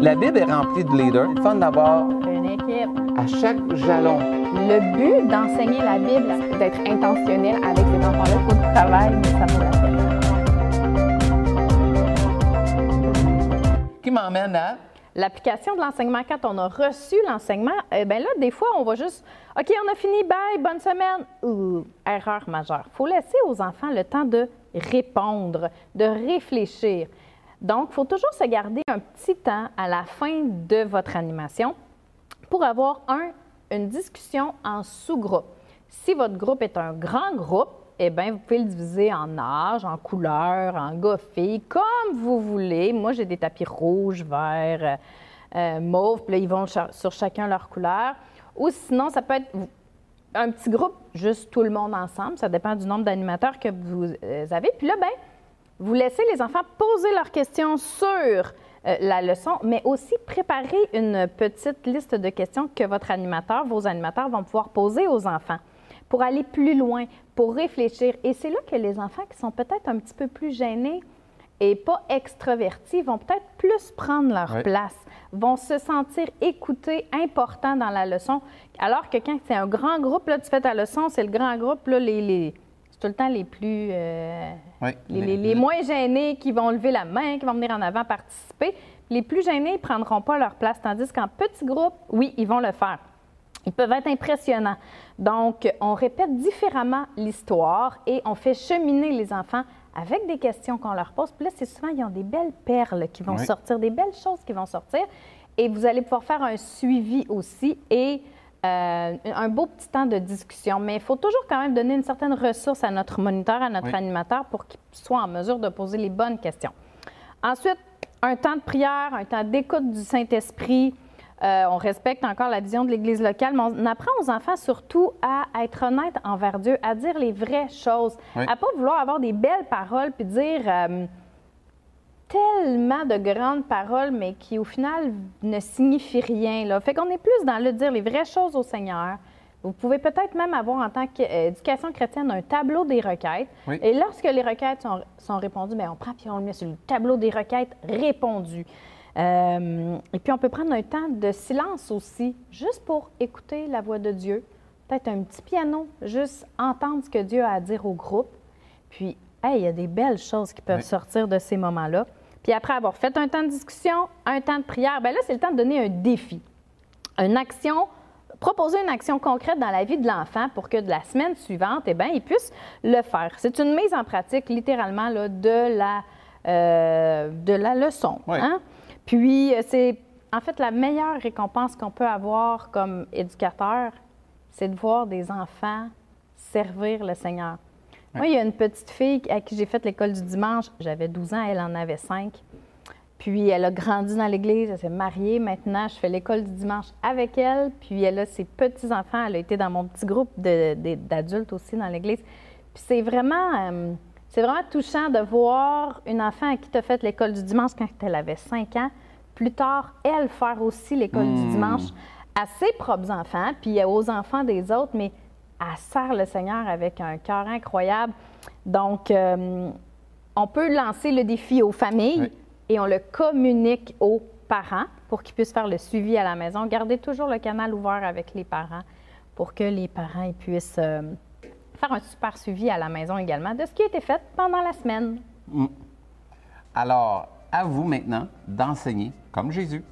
La Bible est remplie de leaders. C'est fun d'avoir Une équipe. à chaque jalon. Le but d'enseigner la Bible, c'est d'être intentionnel avec ces enfants-là. Il faut du travail, mais ça vaut la peine. Qui m'emmène à... L'application de l'enseignement, quand on a reçu l'enseignement, ben là, des fois, on va juste « OK, on a fini, bye, bonne semaine! » Erreur majeure. Il faut laisser aux enfants le temps de répondre, de réfléchir. Donc, il faut toujours se garder un petit temps à la fin de votre animation pour avoir une discussion en sous-groupe. Si votre groupe est un grand groupe, eh bien, vous pouvez le diviser en âge, en couleur, en gars-filles, comme vous voulez. Moi, j'ai des tapis rouges, verts, mauves, puis là, ils vont sur chacun leur couleur. Ou sinon, ça peut être un petit groupe, juste tout le monde ensemble. Ça dépend du nombre d'animateurs que vous avez. Puis là, bien, vous laissez les enfants poser leurs questions sur la leçon, mais aussi préparer une petite liste de questions que vos animateurs vont pouvoir poser aux enfants pour aller plus loin, pour réfléchir. Et c'est là que les enfants qui sont peut-être un petit peu plus gênés et pas extravertis vont peut-être plus prendre leur place, vont se sentir écoutés, importants dans la leçon. Alors que quand c'est un grand groupe, là, tu fais ta leçon, c'est le grand groupe, là, c'est tout le temps les plus... les moins gênés qui vont lever la main, qui vont venir en avant participer. Les plus gênés, ils ne prendront pas leur place, tandis qu'en petit groupe, oui, ils vont le faire. Ils peuvent être impressionnants. Donc, on répète différemment l'histoire et on fait cheminer les enfants avec des questions qu'on leur pose. Puis là, c'est souvent, ils ont des belles perles qui vont sortir, des belles choses qui vont sortir. Et vous allez pouvoir faire un suivi aussi et un beau petit temps de discussion. Mais il faut toujours quand même donner une certaine ressource à notre moniteur, à notre animateur pour qu'il soit en mesure de poser les bonnes questions. Ensuite, un temps de prière, un temps d'écoute du Saint-Esprit. On respecte encore la vision de l'Église locale, mais on apprend aux enfants surtout à être honnêtes envers Dieu, à dire les vraies choses, à ne pas vouloir avoir des belles paroles puis dire tellement de grandes paroles, mais qui au final ne signifient rien. Là. Fait qu'on est plus dans le dire les vraies choses au Seigneur. Vous pouvez peut-être même avoir en tant qu'éducation chrétienne un tableau des requêtes. Et lorsque les requêtes sont répondues, bien, on prend puis on le met sur le tableau des requêtes répondues. Et puis, on peut prendre un temps de silence aussi, juste pour écouter la voix de Dieu. Peut-être un petit piano, juste entendre ce que Dieu a à dire au groupe. Puis, il y a des belles choses qui peuvent sortir de ces moments-là. Puis après avoir fait un temps de discussion, un temps de prière, bien là, c'est le temps de donner un défi. Une action, proposer une action concrète dans la vie de l'enfant pour que de la semaine suivante, eh bien, il puisse le faire. C'est une mise en pratique, littéralement, là, de la leçon. Hein? Puis, c'est en fait la meilleure récompense qu'on peut avoir comme éducateur, c'est de voir des enfants servir le Seigneur. Moi, il y a une petite fille à qui j'ai fait l'école du dimanche. J'avais 12 ans, elle en avait 5. Puis, elle a grandi dans l'Église, elle s'est mariée. Maintenant, je fais l'école du dimanche avec elle. Puis, elle a ses petits-enfants. Elle a été dans mon petit groupe d'adultes aussi dans l'Église. Puis, c'est vraiment touchant de voir une enfant à qui tu as fait l'école du dimanche quand elle avait 5 ans. Plus tard, elle faire aussi l'école du dimanche à ses propres enfants, puis aux enfants des autres, mais elle sert le Seigneur avec un cœur incroyable. Donc, on peut lancer le défi aux familles et on le communique aux parents pour qu'ils puissent faire le suivi à la maison. Gardez toujours le canal ouvert avec les parents pour que les parents puissent faire un super suivi à la maison également de ce qui a été fait pendant la semaine. Alors, à vous maintenant d'enseigner comme Jésus.